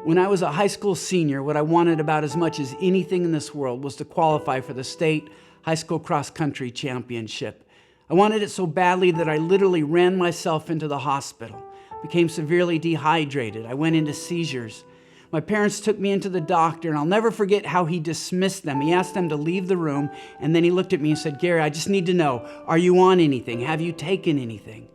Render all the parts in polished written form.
When I was a high school senior, what I wanted about as much as anything in this world was to qualify for the state high school cross-country championship. I wanted it so badly that I literally ran myself into the hospital, became severely dehydrated. I went into seizures. My parents took me into the doctor, and I'll never forget how he dismissed them. He asked them to leave the room, and then he looked at me and said, "Gary, I just need to know, are you on anything? Have you taken anything?"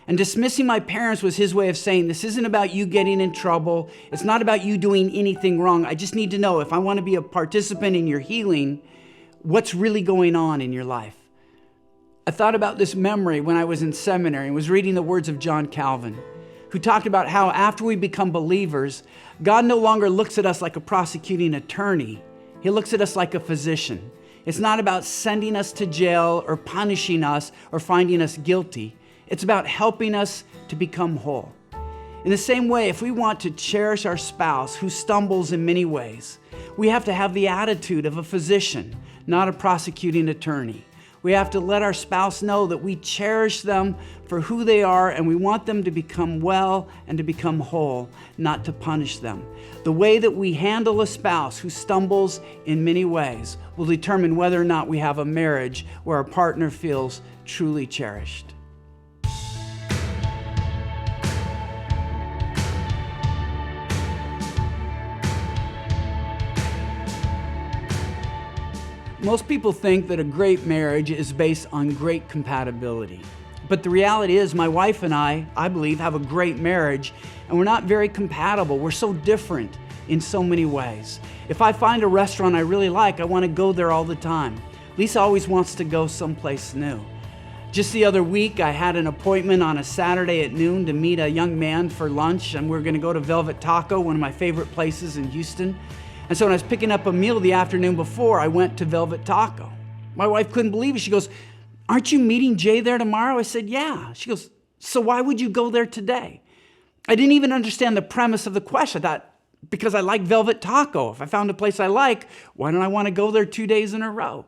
And dismissing my parents was his way of saying, this isn't about you getting in trouble. It's not about you doing anything wrong. I just need to know, if I want to be a participant in your healing, what's really going on in your life. I thought about this memory when I was in seminary and was reading the words of John Calvin, who talked about how after we become believers, God no longer looks at us like a prosecuting attorney. He looks at us like a physician. It's not about sending us to jail or punishing us or finding us guilty. It's about helping us to become whole. In the same way, if we want to cherish our spouse who stumbles in many ways, we have to have the attitude of a physician, not a prosecuting attorney. We have to let our spouse know that we cherish them for who they are and we want them to become well and to become whole, not to punish them. The way that we handle a spouse who stumbles in many ways will determine whether or not we have a marriage where our partner feels truly cherished. Most people think that a great marriage is based on great compatibility. But the reality is my wife and I believe, have a great marriage, and we're not very compatible. We're so different in so many ways. If I find a restaurant I really like, I want to go there all the time. Lisa always wants to go someplace new. Just the other week, I had an appointment on a Saturday at noon to meet a young man for lunch, and we're going to go to Velvet Taco, one of my favorite places in Houston. And so when I was picking up a meal the afternoon before, I went to Velvet Taco. My wife couldn't believe it. She goes, "Aren't you meeting Jay there tomorrow?" I said, "Yeah." She goes, "So why would you go there today?" I didn't even understand the premise of the question. I thought, because I like Velvet Taco. If I found a place I like, why don't I want to go there 2 days in a row?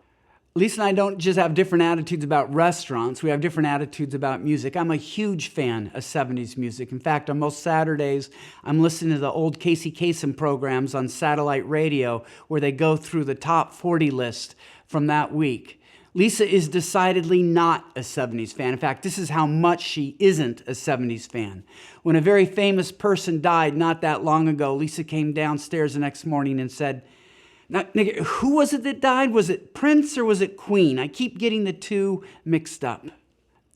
Lisa and I don't just have different attitudes about restaurants. We have different attitudes about music. I'm a huge fan of 70s music. In fact, on most Saturdays, I'm listening to the old Casey Kasem programs on satellite radio where they go through the top 40 list from that week. Lisa is decidedly not a 70s fan. In fact, this is how much she isn't a 70s fan. When a very famous person died not that long ago, Lisa came downstairs the next morning and said, "Now, who was it that died? Was it Prince or was it Queen? I keep getting the two mixed up."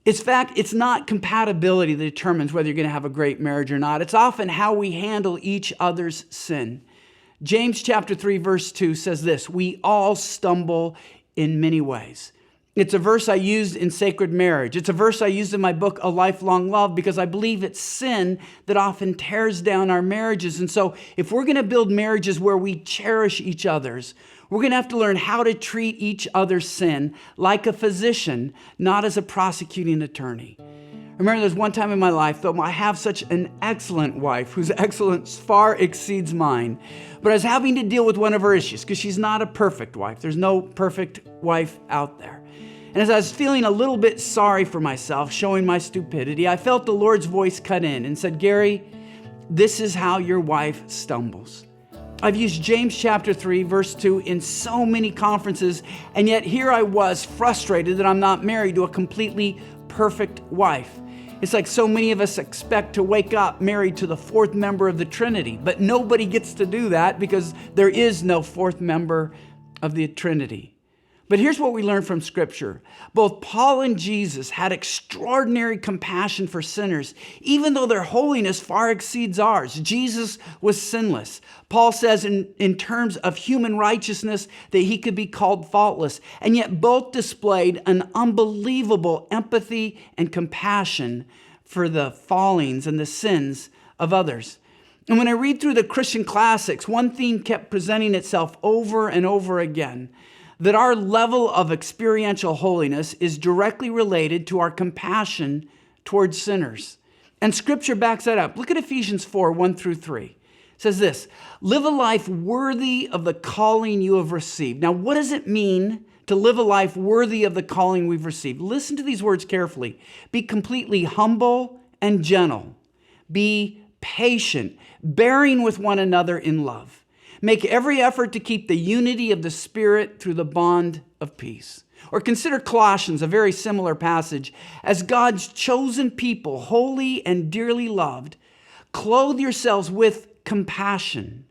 In fact, it's not compatibility that determines whether you're going to have a great marriage or not. It's often how we handle each other's sin. James chapter 3, verse 2 says this, "We all stumble in many ways." It's a verse I used in Sacred Marriage. It's a verse I used in my book, A Lifelong Love, because I believe it's sin that often tears down our marriages. And so if we're going to build marriages where we cherish each other's, we're going to have to learn how to treat each other's sin like a physician, not as a prosecuting attorney. I remember there's one time in my life, though I have such an excellent wife whose excellence far exceeds mine, but I was having to deal with one of her issues because she's not a perfect wife. There's no perfect wife out there. And as I was feeling a little bit sorry for myself, showing my stupidity, I felt the Lord's voice cut in and said, "Gary, this is how your wife stumbles." I've used James chapter 3, verse 2 in so many conferences, and yet here I was frustrated that I'm not married to a completely perfect wife. It's like so many of us expect to wake up married to the fourth member of the Trinity, but nobody gets to do that because there is no fourth member of the Trinity. But here's what we learn from Scripture. Both Paul and Jesus had extraordinary compassion for sinners, even though their holiness far exceeds ours. Jesus was sinless. Paul says in terms of human righteousness that he could be called faultless. And yet both displayed an unbelievable empathy and compassion for the fallings and the sins of others. And when I read through the Christian classics, one theme kept presenting itself over and over again, that our level of experiential holiness is directly related to our compassion towards sinners. And Scripture backs that up. Look at Ephesians 4, 1 through 3. It says this, "Live a life worthy of the calling you have received." Now, what does it mean to live a life worthy of the calling we've received? Listen to these words carefully. "Be completely humble and gentle. Be patient, bearing with one another in love. Make every effort to keep the unity of the Spirit through the bond of peace. Or consider Colossians, a very similar passage. As God's chosen people, holy and dearly loved, clothe yourselves with compassion,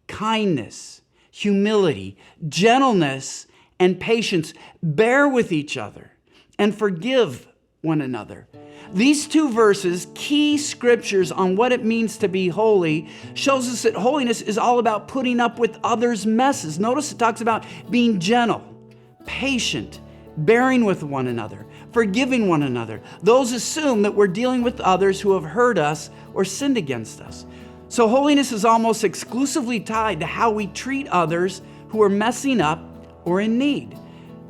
kindness, humility, gentleness, and patience. Bear with each other and forgive one another. These two verses, key scriptures on what it means to be holy, shows us that holiness is all about putting up with others' messes. Notice it talks about being gentle, patient, bearing with one another, forgiving one another. Those assume that we're dealing with others who have hurt us or sinned against us. So holiness is almost exclusively tied to how we treat others who are messing up or in need.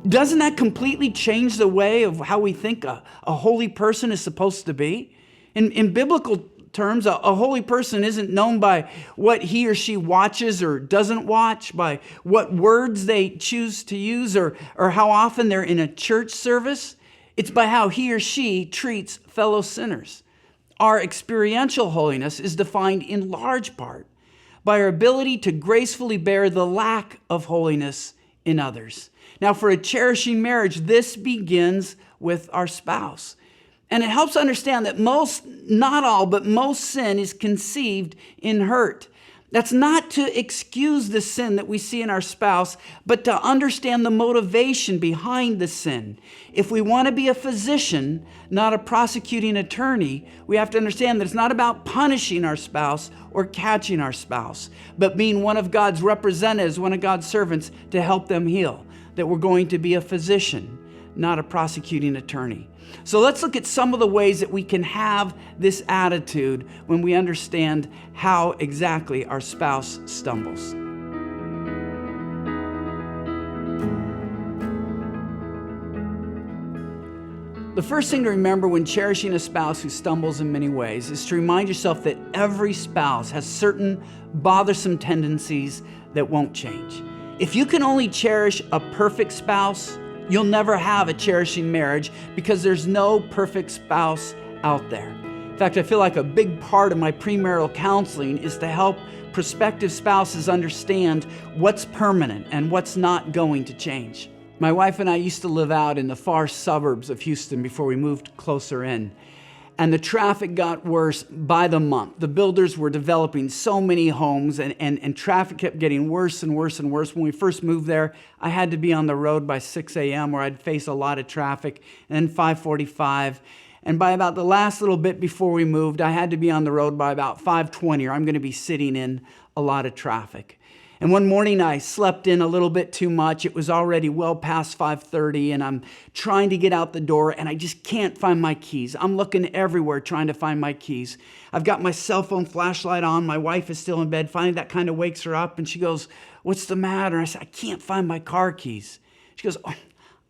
Doesn't that completely change the way of how we think a holy person is supposed to be? In biblical terms, a holy person isn't known by what he or she watches or doesn't watch, by what words they choose to use, or how often they're in a church service. It's by how he or she treats fellow sinners. Our experiential holiness is defined in large part by our ability to gracefully bear the lack of holiness in others. Now, for a cherishing marriage, this begins with our spouse. And it helps understand that most, not all, but most sin is conceived in hurt. That's not to excuse the sin that we see in our spouse, but to understand the motivation behind the sin. If we want to be a physician, not a prosecuting attorney, we have to understand that it's not about punishing our spouse or catching our spouse, but being one of God's representatives, one of God's servants to help them heal. That we're going to be a physician, not a prosecuting attorney. So let's look at some of the ways that we can have this attitude when we understand how exactly our spouse stumbles. The first thing to remember when cherishing a spouse who stumbles in many ways is to remind yourself that every spouse has certain bothersome tendencies that won't change. If you can only cherish a perfect spouse, you'll never have a cherishing marriage because there's no perfect spouse out there. In fact, I feel like a big part of my premarital counseling is to help prospective spouses understand what's permanent and what's not going to change. My wife and I used to live out in the far suburbs of Houston before we moved closer in. And the traffic got worse by the month. The builders were developing so many homes and traffic kept getting worse and worse and worse. When we first moved there, I had to be on the road by 6 a.m. where I'd face a lot of traffic, and then 5:45. And by about the last little bit before we moved, I had to be on the road by about 5:20 or I'm going to be sitting in a lot of traffic. And one morning I slept in a little bit too much. It was already well past 5:30 and I'm trying to get out the door and I just can't find my keys. I'm looking everywhere trying to find my keys. I've got my cell phone flashlight on. My wife is still in bed. Finally, that kind of wakes her up and she goes, "What's the matter?" I said, "I can't find my car keys." She goes, "Oh,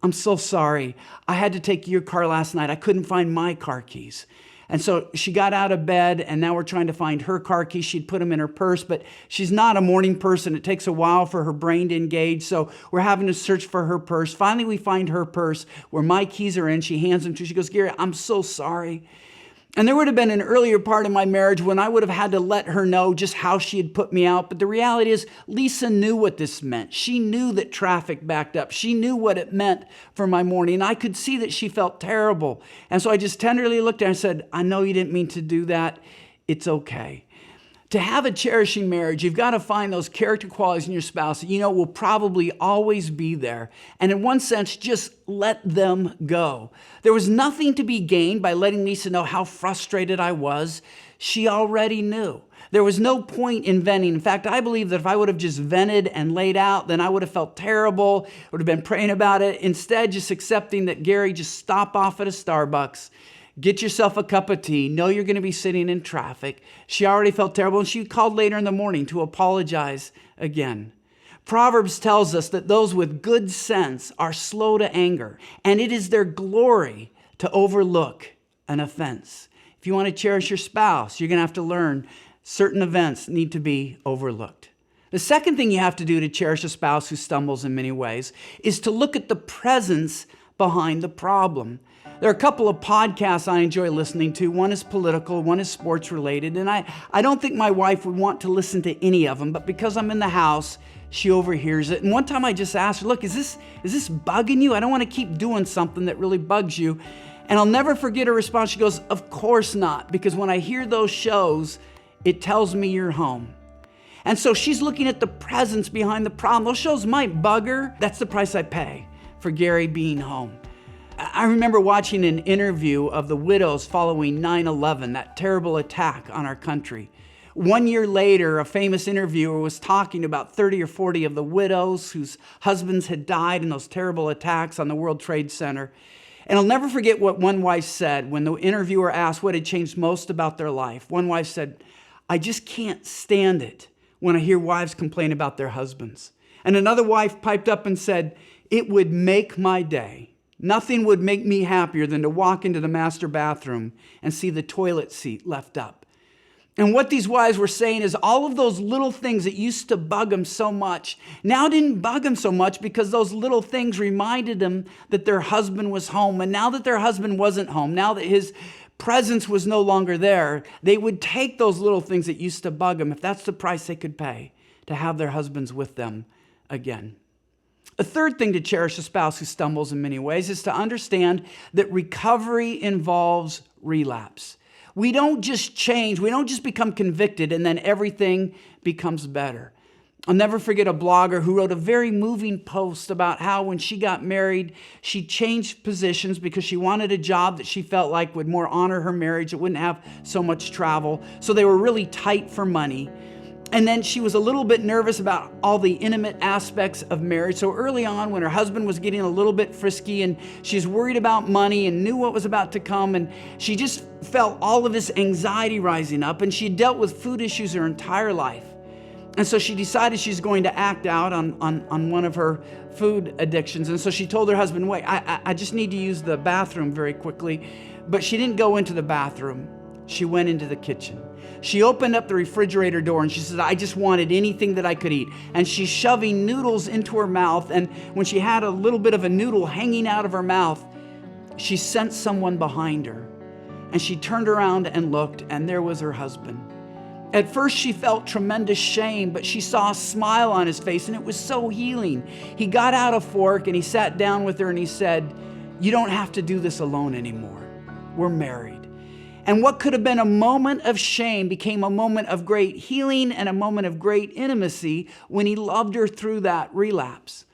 I'm so sorry. I had to take your car last night. I couldn't find my car keys." And so she got out of bed, and now we're trying to find her car keys. She'd put them in her purse, but she's not a morning person. It takes a while for her brain to engage, so we're having to search for her purse. Finally, we find her purse where my keys are in. She hands them to her. She goes, "Gary, I'm so sorry." And there would have been an earlier part of my marriage when I would have had to let her know just how she had put me out. But the reality is, Lisa knew what this meant. She knew that traffic backed up. She knew what it meant for my morning. And I could see that she felt terrible. And so I just tenderly looked at her and said, "I know you didn't mean to do that. It's okay." To have a cherishing marriage, you've got to find those character qualities in your spouse that you know will probably always be there. And in one sense, just let them go. There was nothing to be gained by letting Lisa know how frustrated I was. She already knew. There was no point in venting. In fact, I believe that if I would have just vented and laid out, then I would have felt terrible, would have been praying about it. Instead, just accepting that, "Gary, just stop off at a Starbucks. Get yourself a cup of tea. Know you're going to be sitting in traffic." She already felt terrible, and she called later in the morning to apologize again. Proverbs tells us that those with good sense are slow to anger, and it is their glory to overlook an offense. If you want to cherish your spouse, you're going to have to learn certain events need to be overlooked. The second thing you have to do to cherish a spouse who stumbles in many ways is to look at the presence behind the problem. There are a couple of podcasts I enjoy listening to. One is political, one is sports related, and I don't think my wife would want to listen to any of them, but because I'm in the house, she overhears it. And one time I just asked her, look, is this bugging you? I don't want to keep doing something that really bugs you. And I'll never forget her response. She goes, of course not, because when I hear those shows, it tells me you're home. And so she's looking at the presence behind the problem. Those shows might bug her. That's the price I pay for Gary being home. I remember watching an interview of the widows following 9/11, that terrible attack on our country. 1 year later, a famous interviewer was talking about 30 or 40 of the widows whose husbands had died in those terrible attacks on the World Trade Center. And I'll never forget what one wife said when the interviewer asked what had changed most about their life. One wife said, I just can't stand it when I hear wives complain about their husbands. And another wife piped up and said, it would make my day. Nothing would make me happier than to walk into the master bathroom and see the toilet seat left up. And what these wives were saying is all of those little things that used to bug them so much now didn't bug them so much because those little things reminded them that their husband was home. And now that their husband wasn't home, now that his presence was no longer there, they would take those little things that used to bug them if that's the price they could pay to have their husbands with them again. A third thing to cherish a spouse who stumbles in many ways is to understand that recovery involves relapse. We don't just change, we don't just become convicted and then everything becomes better. I'll never forget a blogger who wrote a very moving post about how when she got married, she changed positions because she wanted a job that she felt like would more honor her marriage. It wouldn't have so much travel. So they were really tight for money. And then she was a little bit nervous about all the intimate aspects of marriage. So early on, when her husband was getting a little bit frisky and she's worried about money and knew what was about to come, and she just felt all of this anxiety rising up, and she had dealt with food issues her entire life. And so she decided she's going to act out on one of her food addictions. And so she told her husband, wait, I just need to use the bathroom very quickly. But she didn't go into the bathroom. She went into the kitchen. She opened up the refrigerator door and she said, I just wanted anything that I could eat. And she's shoving noodles into her mouth. And when she had a little bit of a noodle hanging out of her mouth, she sensed someone behind her. And she turned around and looked, and there was her husband. At first, she felt tremendous shame, but she saw a smile on his face, and it was so healing. He got out a fork, and he sat down with her, and he said, you don't have to do this alone anymore. We're married. And what could have been a moment of shame became a moment of great healing and a moment of great intimacy when he loved her through that relapse.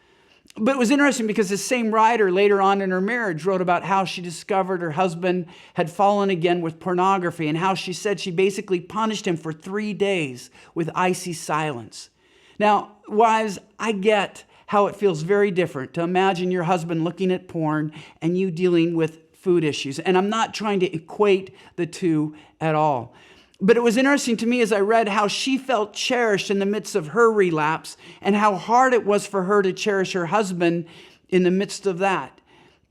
But it was interesting because the same writer later on in her marriage wrote about how she discovered her husband had fallen again with pornography and how she said she basically punished him for 3 days with icy silence. Now, wives, I get how it feels very different to imagine your husband looking at porn and you dealing with food issues. And I'm not trying to equate the two at all. But it was interesting to me as I read how she felt cherished in the midst of her relapse and how hard it was for her to cherish her husband in the midst of that.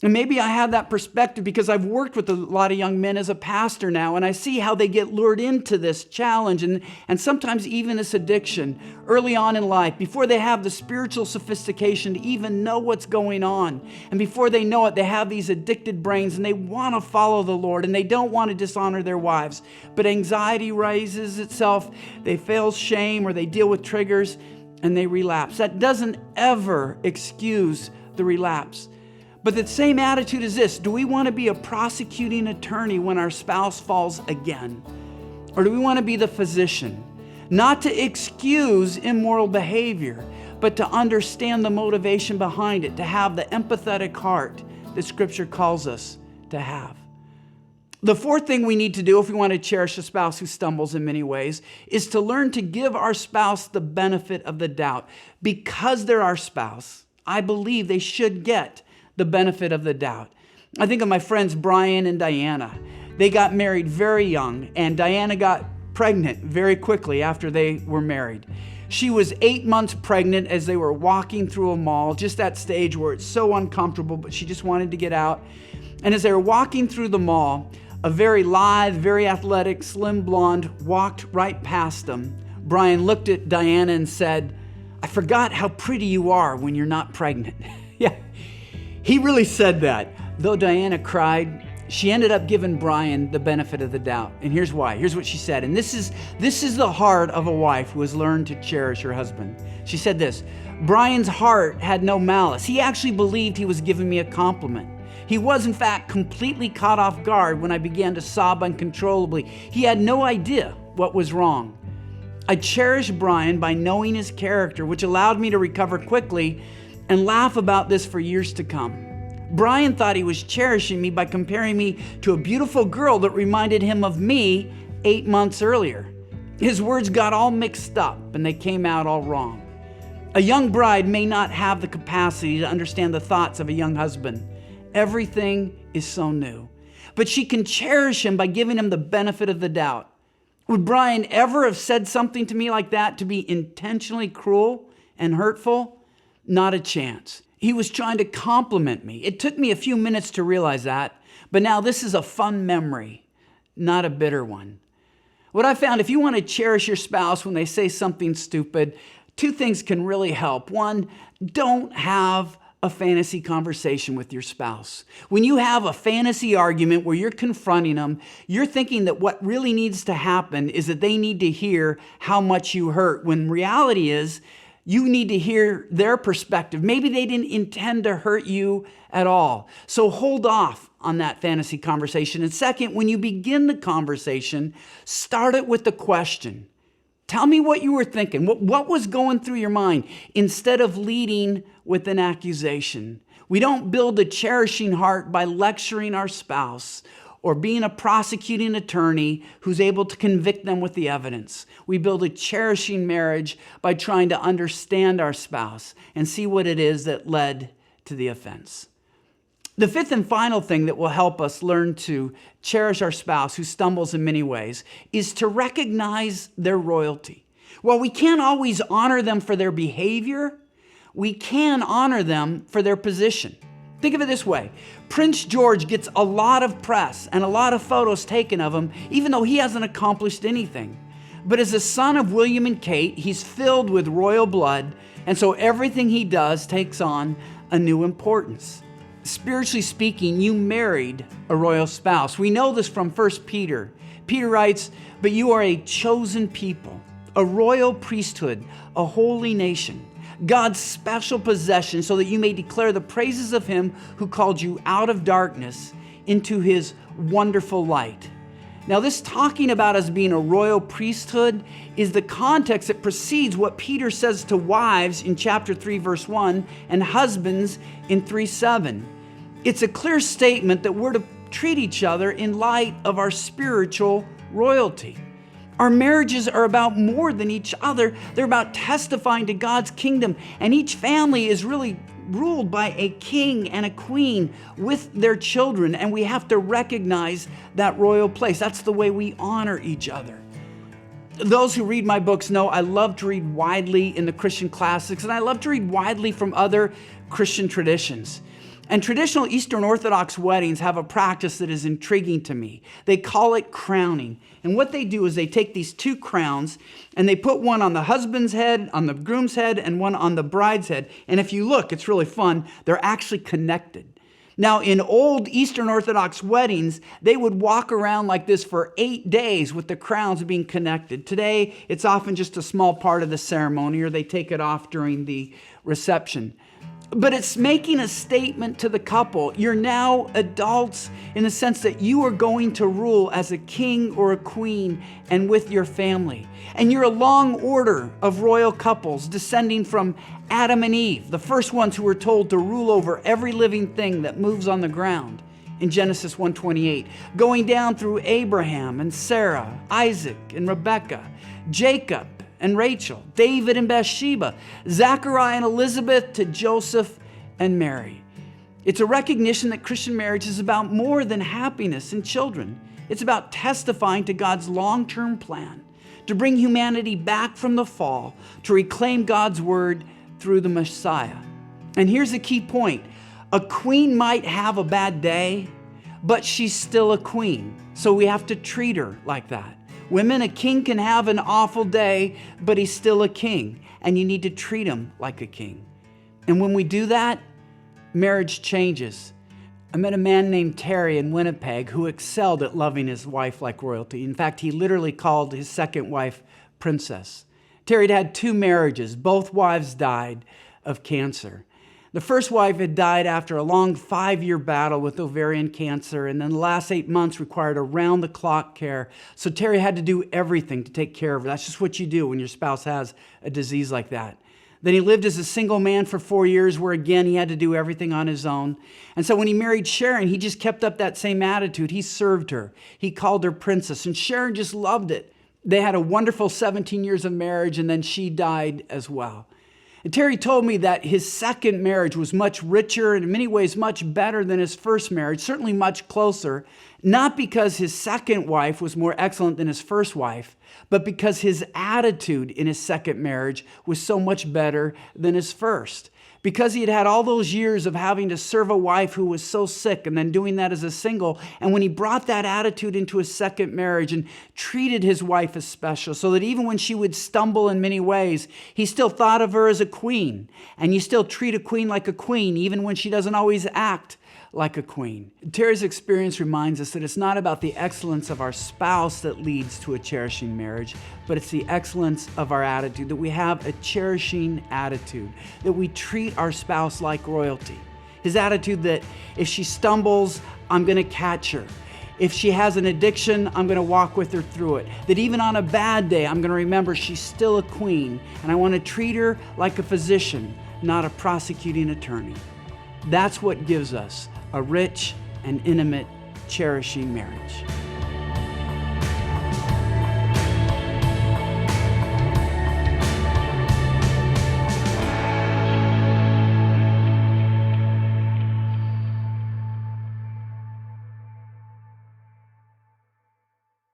And maybe I have that perspective because I've worked with a lot of young men as a pastor now, and I see how they get lured into this challenge and sometimes even this addiction early on in life, before they have the spiritual sophistication to even know what's going on. And before they know it, they have these addicted brains and they want to follow the Lord and they don't want to dishonor their wives. But anxiety raises itself, they feel shame or they deal with triggers and they relapse. That doesn't ever excuse the relapse. But the same attitude is this: do we want to be a prosecuting attorney when our spouse falls again? Or do we want to be the physician? Not to excuse immoral behavior, but to understand the motivation behind it, to have the empathetic heart that Scripture calls us to have. The fourth thing we need to do if we want to cherish a spouse who stumbles in many ways is to learn to give our spouse the benefit of the doubt. Because they're our spouse, I believe they should get the benefit of the doubt. I think of my friends Brian and Diana. They got married very young, and Diana got pregnant very quickly after they were married. She was 8 months pregnant as they were walking through a mall, just that stage where it's so uncomfortable, but she just wanted to get out. And as they were walking through the mall, a very lithe, very athletic, slim blonde walked right past them. Brian looked at Diana and said, "I forgot how pretty you are when you're not pregnant." Yeah. He really said that. Though Diana cried, she ended up giving Brian the benefit of the doubt. And here's why. Here's what she said. And this is the heart of a wife who has learned to cherish her husband. She said this: Brian's heart had no malice. He actually believed he was giving me a compliment. He was, in fact, completely caught off guard when I began to sob uncontrollably. He had no idea what was wrong. I cherished Brian by knowing his character, which allowed me to recover quickly and laugh about this for years to come. Brian thought he was cherishing me by comparing me to a beautiful girl that reminded him of me 8 months earlier. His words got all mixed up and they came out all wrong. A young bride may not have the capacity to understand the thoughts of a young husband. Everything is so new. But she can cherish him by giving him the benefit of the doubt. Would Brian ever have said something to me like that to be intentionally cruel and hurtful? Not a chance. He was trying to compliment me. It took me a few minutes to realize that, but now this is a fun memory, not a bitter one. What I found, if you want to cherish your spouse when they say something stupid, 2 things can really help. 1, don't have a fantasy conversation with your spouse. When you have a fantasy argument where you're confronting them, you're thinking that what really needs to happen is that they need to hear how much you hurt, when reality is you need to hear their perspective. Maybe they didn't intend to hurt you at all. So hold off on that fantasy conversation. And second, when you begin the conversation, start it with the question. Tell me what you were thinking. What was going through your mind, instead of leading with an accusation. We don't build a cherishing heart by lecturing our spouse or being a prosecuting attorney who's able to convict them with the evidence. We build a cherishing marriage by trying to understand our spouse and see what it is that led to the offense. The 5th and final thing that will help us learn to cherish our spouse who stumbles in many ways is to recognize their royalty. While we can't always honor them for their behavior, we can honor them for their position. Think of it this way. Prince George gets a lot of press and a lot of photos taken of him, even though he hasn't accomplished anything. But as a son of William and Kate, he's filled with royal blood, and so everything he does takes on a new importance. Spiritually speaking, you married a royal spouse. We know this from 1 Peter. Peter writes, "But you are a chosen people, a royal priesthood, a holy nation, God's special possession, so that you may declare the praises of him who called you out of darkness into his wonderful light." Now, this talking about us being a royal priesthood is the context that precedes what Peter says to wives in chapter 3, verse 1, and husbands in 3:7. It's a clear statement that we're to treat each other in light of our spiritual royalty. Our marriages are about more than each other. They're about testifying to God's kingdom. And each family is really ruled by a king and a queen with their children. And we have to recognize that royal place. That's the way we honor each other. Those who read my books know I love to read widely in the Christian classics, and I love to read widely from other Christian traditions. And traditional Eastern Orthodox weddings have a practice that is intriguing to me. They call it crowning. And what they do is they take these 2 crowns and they put one on the husband's head, on the groom's head, and one on the bride's head. And if you look, it's really fun. They're actually connected. Now, in old Eastern Orthodox weddings, they would walk around like this for 8 days with the crowns being connected. Today, it's often just a small part of the ceremony, or they take it off during the reception. But it's making a statement to the couple. You're now adults in the sense that you are going to rule as a king or a queen and with your family. And you're a long order of royal couples descending from Adam and Eve, the first ones who were told to rule over every living thing that moves on the ground in Genesis 1:28, going down through Abraham and Sarah, Isaac and Rebekah, Jacob and Rachel, David and Bathsheba, Zachariah and Elizabeth, to Joseph and Mary. It's a recognition that Christian marriage is about more than happiness and children. It's about testifying to God's long-term plan to bring humanity back from the fall, to reclaim God's word through the Messiah. And here's the key point. A queen might have a bad day, but she's still a queen. So we have to treat her like that. Women, a king can have an awful day, but he's still a king, and you need to treat him like a king. And when we do that, marriage changes. I met a man named Terry in Winnipeg who excelled at loving his wife like royalty. In fact, he literally called his second wife Princess. Terry had had 2 marriages. Both wives died of cancer. The first wife had died after a long 5-year battle with ovarian cancer, and then the last 8 months required around-the-clock care. So Terry had to do everything to take care of her. That's just what you do when your spouse has a disease like that. Then he lived as a single man for 4 years, where again, he had to do everything on his own. And so when he married Sharon, he just kept up that same attitude. He served her. He called her Princess, and Sharon just loved it. They had a wonderful 17 years of marriage, and then she died as well. And Terry told me that his second marriage was much richer and in many ways much better than his first marriage, certainly much closer, not because his second wife was more excellent than his first wife, but because his attitude in his second marriage was so much better than his first. Because he had had all those years of having to serve a wife who was so sick and then doing that as a single. And when he brought that attitude into his second marriage and treated his wife as special, so that even when she would stumble in many ways, he still thought of her as a queen. And you still treat a queen like a queen, even when she doesn't always act like a queen. Terry's experience reminds us that it's not about the excellence of our spouse that leads to a cherishing marriage, but it's the excellence of our attitude, that we have a cherishing attitude, that we treat our spouse like royalty. His attitude that if she stumbles, I'm going to catch her. If she has an addiction, I'm going to walk with her through it. That even on a bad day, I'm going to remember she's still a queen, and I want to treat her like a physician, not a prosecuting attorney. That's what gives us a rich and intimate, cherishing marriage.